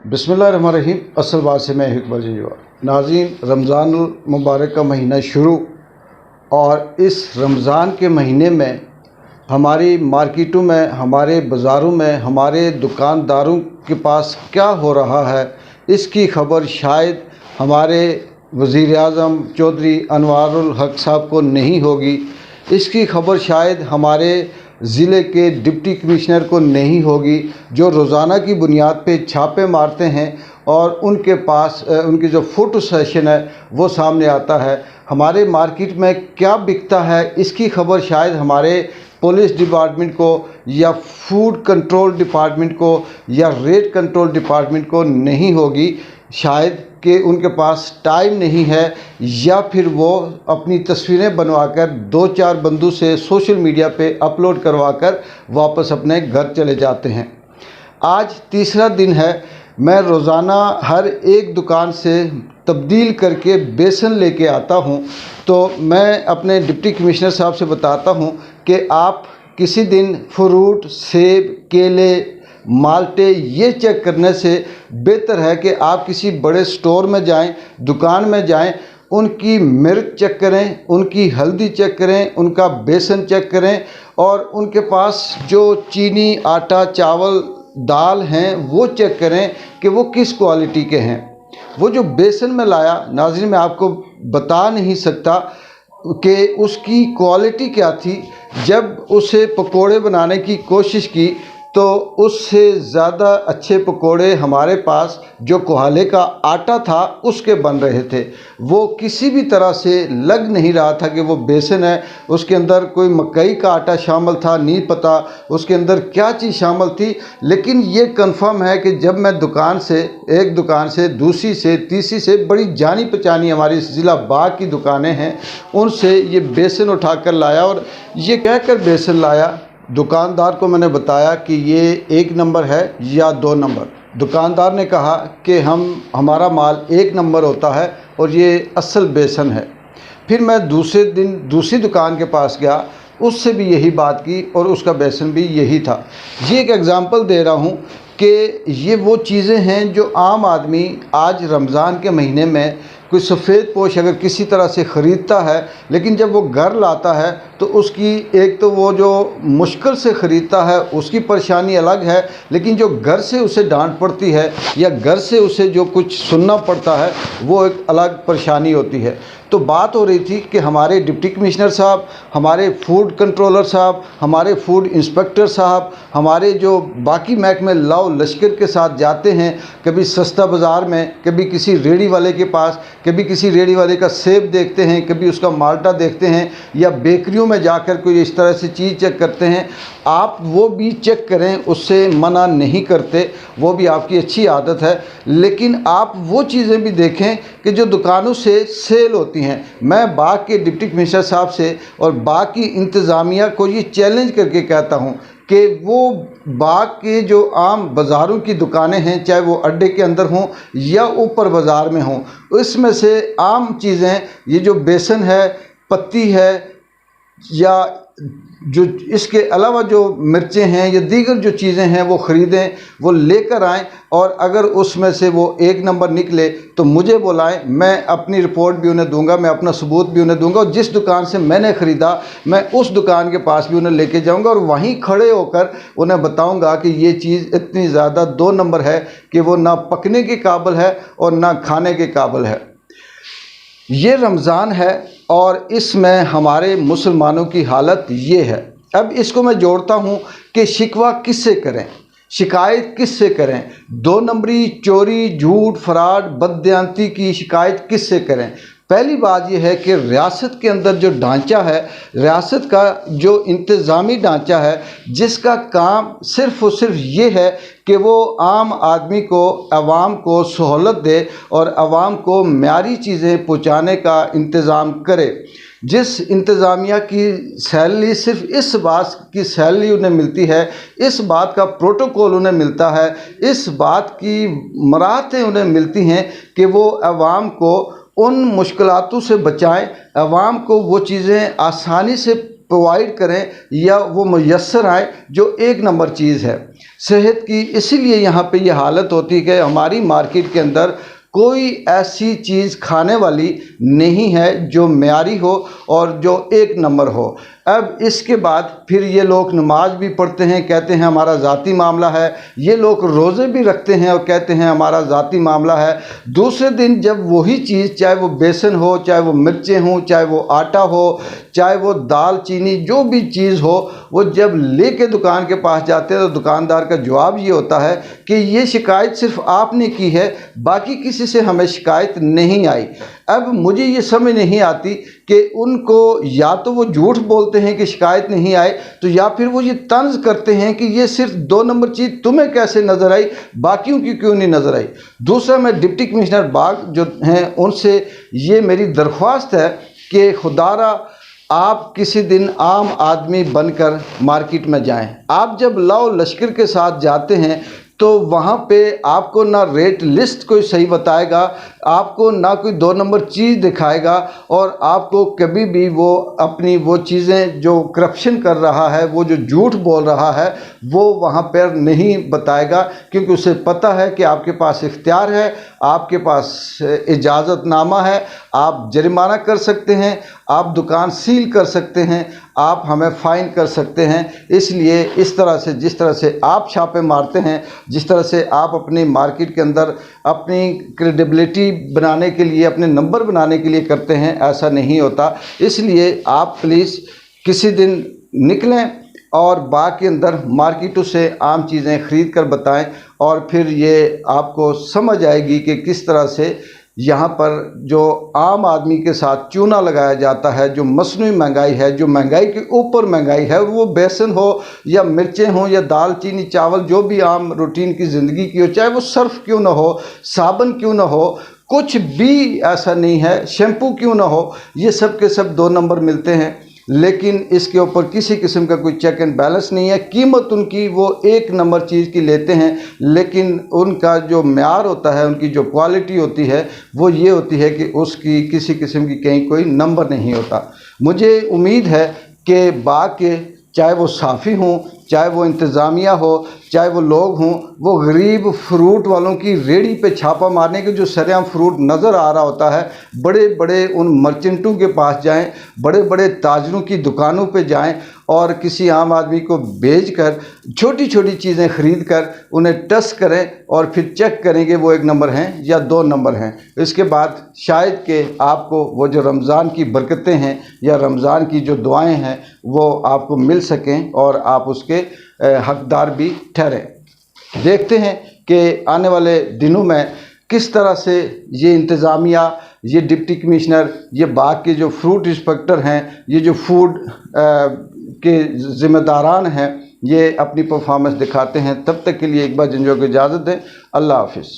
बिस्मिल्लाहिर्रहमानिर्रहीम। असल बात से मैं हिकमत जीवा नाज़रीन, रमज़ान मुबारक का महीना शुरू, और इस रमज़ान के महीने में हमारी मार्केटों में, हमारे बाज़ारों में, हमारे दुकानदारों के पास क्या हो रहा है, इसकी खबर शायद हमारे वज़ीर-ए-आज़म चौधरी अनवारुल हक साहब को नहीं होगी। इसकी खबर शायद हमारे ज़िले के डिप्टी कमिश्नर को नहीं होगी, जो रोज़ाना की बुनियाद पे छापे मारते हैं और उनके पास उनकी जो फ़ोटो सेशन है वो सामने आता है। हमारे मार्केट में क्या बिकता है, इसकी खबर शायद हमारे पुलिस डिपार्टमेंट को या फूड कंट्रोल डिपार्टमेंट को या रेट कंट्रोल डिपार्टमेंट को नहीं होगी। शायद कि उनके पास टाइम नहीं है, या फिर वो अपनी तस्वीरें बनवाकर 2-4 बंदों से सोशल मीडिया पे अपलोड करवाकर वापस अपने घर चले जाते हैं। आज तीसरा दिन है, मैं रोज़ाना हर एक दुकान से तब्दील करके बेसन लेके आता हूँ। तो मैं अपने डिप्टी कमिश्नर साहब से बताता हूँ कि आप किसी दिन फ्रूट, सेब, केले, माल्टे ये चेक करने से बेहतर है कि आप किसी बड़े स्टोर में जाएं, दुकान में जाएं, उनकी मिर्च चेक करें, उनकी हल्दी चेक करें, उनका बेसन चेक करें, और उनके पास जो चीनी, आटा, चावल, दाल हैं वो चेक करें कि वो किस क्वालिटी के हैं। वो जो बेसन में लाया, नाज़रीन मैं आपको बता नहीं सकता कि उसकी क्वालिटी क्या थी। जब उसे पकोड़े बनाने की कोशिश की तो उससे ज़्यादा अच्छे पकोड़े हमारे पास जो कोहाले का आटा था उसके बन रहे थे। वो किसी भी तरह से लग नहीं रहा था कि वो बेसन है। उसके अंदर कोई मकई का आटा शामिल था, नहीं पता उसके अंदर क्या चीज़ शामिल थी। लेकिन ये कंफर्म है कि जब मैं एक दुकान से दूसरी से तीसरी से, बड़ी जानी पहचानी हमारी ज़िला बाग की दुकानें हैं, उनसे ये बेसन उठा कर लाया, और ये कहकर बेसन लाया, दुकानदार को मैंने बताया कि ये 1 नंबर है या 2 नंबर। दुकानदार ने कहा कि हमारा माल 1 नंबर होता है और ये असल बेसन है। फिर मैं दूसरे दिन दूसरी दुकान के पास गया, उससे भी यही बात की और उसका बेसन भी यही था। ये एक एग्ज़ाम्पल दे रहा हूँ कि ये वो चीज़ें हैं जो आम आदमी आज रमज़ान के महीने में कोई सफ़ेद पोश अगर किसी तरह से ख़रीदता है, लेकिन जब वो घर लाता है तो उसकी एक तो वो जो मुश्किल से ख़रीदता है उसकी परेशानी अलग है, लेकिन जो घर से उसे डांट पड़ती है या घर से उसे जो कुछ सुनना पड़ता है वो एक अलग परेशानी होती है। तो बात हो रही थी कि हमारे डिप्टी कमिश्नर साहब, हमारे फूड कंट्रोलर साहब, हमारे फूड इंस्पेक्टर साहब, हमारे जो बाकी महकमे लाओ लश्कर के साथ जाते हैं, कभी सस्ता बाज़ार में, कभी किसी रेडी वाले के पास, कभी किसी रेडी वाले का सेब देखते हैं, कभी उसका माल्टा देखते हैं, या बेकरियों में जाकर कोई इस तरह से चीज़ चेक करते हैं। आप वो भी चेक करें, उससे मना नहीं करते, वो भी आपकी अच्छी आदत है, लेकिन आप वो चीज़ें भी देखें कि जो दुकानों से सेल होती हैं। मैं बाग के डिप्टी कमिश्नर साहब से और बाग की इंतज़ामिया को ये चैलेंज करके कहता हूँ कि वो बाग के जो आम बाज़ारों की दुकानें हैं, चाहे वो अड्डे के अंदर हों या ऊपर बाज़ार में हों, इसमें से आम चीज़ें, ये जो बेसन है, पत्ती है, या जो इसके अलावा जो मिर्चें हैं या दीगर जो चीज़ें हैं वो ख़रीदें, वो लेकर आएँ, और अगर उसमें से वो 1 नंबर निकले तो मुझे बुलाएं, मैं अपनी रिपोर्ट भी उन्हें दूंगा, मैं अपना सबूत भी उन्हें दूंगा, और जिस दुकान से मैंने ख़रीदा मैं उस दुकान के पास भी उन्हें लेके जाऊंगा और वहीं खड़े होकर उन्हें बताऊंगा कि ये चीज़ इतनी ज़्यादा 2 नंबर है कि वो ना पकने के काबिल है और ना खाने के काबिल है। ये रमज़ान है और इसमें हमारे मुसलमानों की हालत ये है। अब इसको मैं जोड़ता हूँ कि शिकवा किससे करें, शिकायत किससे करें, 2 नंबरी, चोरी, झूठ, फ्रॉड, बददियानती की शिकायत किससे करें। पहली बात यह है कि रियासत के अंदर जो ढांचा है, रियासत का जो इंतज़ामी ढांचा है, जिसका काम सिर्फ़ और सिर्फ ये है कि वो आम आदमी को, आवाम को सहूलत दे और आवाम को म्यारी चीज़ें पहुँचाने का इंतज़ाम करे। जिस इंतज़ामिया की सैलरी सिर्फ इस बात की सैलरी उन्हें मिलती है, इस बात का प्रोटोकॉल उन्हें मिलता है, इस बात की मराहतें उन्हें मिलती हैं कि वो आवाम को उन मुश्किलातों से बचाएं, आवाम को वो चीज़ें आसानी से प्रोवाइड करें या वो मुयस्सर आए जो एक नंबर चीज़ है सेहत की। इसीलिए यहाँ पे ये हालत होती है कि हमारी मार्केट के अंदर कोई ऐसी चीज़ खाने वाली नहीं है जो म्यारी हो और जो एक नंबर हो। अब इसके बाद फिर ये लोग नमाज भी पढ़ते हैं, कहते हैं हमारा ज़ाती मामला है। ये लोग रोज़े भी रखते हैं और कहते हैं हमारा ज़ाती मामला है। दूसरे दिन जब वही चीज़, चाहे वो बेसन हो, चाहे वो मिर्चें हों, चाहे वो आटा हो, चाहे वो दाल चीनी, जो भी चीज़ हो, वो जब लेके दुकान के पास जाते हैं तो दुकानदार का जवाब ये होता है कि ये शिकायत सिर्फ आपने की है, बाकी किसी से हमें शिकायत नहीं आई। अब मुझे ये समझ नहीं आती कि उनको या तो वो झूठ बोलते हैं कि शिकायत नहीं आए, तो या फिर वो ये तंज करते हैं कि ये सिर्फ 2 नंबर चीज़ तुम्हें कैसे नज़र आई, बाकियों की क्यों नहीं नज़र आई। दूसरा, मैं डिप्टी कमिश्नर बाग जो हैं उनसे ये मेरी दरख्वास्त है कि खुदारा आप किसी दिन आम आदमी बनकर मार्केट में जाएं। आप जब लाओ लश्कर के साथ जाते हैं तो वहाँ पे आपको ना रेट लिस्ट कोई सही बताएगा, आपको ना कोई 2 नंबर चीज़ दिखाएगा, और आपको कभी भी वो अपनी वो चीज़ें जो करप्शन कर रहा है, वो जो झूठ बोल रहा है, वो वहाँ पर नहीं बताएगा, क्योंकि उसे पता है कि आपके पास इख्तियार है, आपके पास इजाज़तनामा है, आप जरिमाना कर सकते हैं, आप दुकान सील कर सकते हैं, आप हमें फ़ाइन कर सकते हैं। इसलिए इस तरह से, जिस तरह से आप छापे मारते हैं, जिस तरह से आप अपनी मार्केट के अंदर अपनी क्रेडिबिलिटी बनाने के लिए, अपने नंबर बनाने के लिए करते हैं, ऐसा नहीं होता। इसलिए आप प्लीज़ किसी दिन निकलें और बाग के अंदर मार्केटों से आम चीज़ें ख़रीद कर बताएं, और फिर ये आपको समझ आएगी कि किस तरह से यहाँ पर जो आम आदमी के साथ चूना लगाया जाता है, जो मसनूई महंगाई है, जो महंगाई के ऊपर महंगाई है, वो बेसन हो या मिर्चें हों या दाल चीनी चावल, जो भी आम रूटीन की ज़िंदगी की हो, चाहे वो सर्फ क्यों ना हो, साबुन क्यों ना हो, कुछ भी ऐसा नहीं है, शैम्पू क्यों ना हो, ये सब के सब 2 नंबर मिलते हैं। लेकिन इसके ऊपर किसी किस्म का कोई चेक एंड बैलेंस नहीं है। कीमत उनकी वो 1 नंबर चीज़ की लेते हैं, लेकिन उनका जो म्यार होता है, उनकी जो क्वालिटी होती है, वो ये होती है कि उसकी किसी किस्म की कहीं कोई नंबर नहीं होता। मुझे उम्मीद है कि बाग के, चाहे वो साफ़ी हों, चाहे वो इंतज़ामिया हो, चाहे वो लोग हों, वो गरीब फ्रूट वालों की रेड़ी पे छापा मारने के, जो सरेआम फ्रूट नज़र आ रहा होता है, बड़े बड़े उन मर्चेंटों के पास जाएं, बड़े बड़े ताजरों की दुकानों पे जाएं और किसी आम आदमी को भेजकर छोटी छोटी चीज़ें ख़रीद कर उन्हें टच करें और फिर चेक करेंगे वो 1 नंबर हैं या 2 नंबर हैं। इसके बाद शायद कि आपको वो जो रमज़ान की बरकतें हैं या रमज़ान की जो दुआएं हैं वो आपको मिल सकें और आप उसके हकदार भी ठहरें। देखते हैं कि आने वाले दिनों में किस तरह से ये इंतज़ामिया, ये डिप्टी कमिश्नर, ये बाग के जो फ्रूट इंस्पेक्टर हैं, ये जो फूड के ज़िम्मेदारान हैं, ये अपनी परफॉर्मेंस दिखाते हैं। तब तक के लिए एक बार जिनको इजाज़त दें। अल्लाह हाफ़िज़।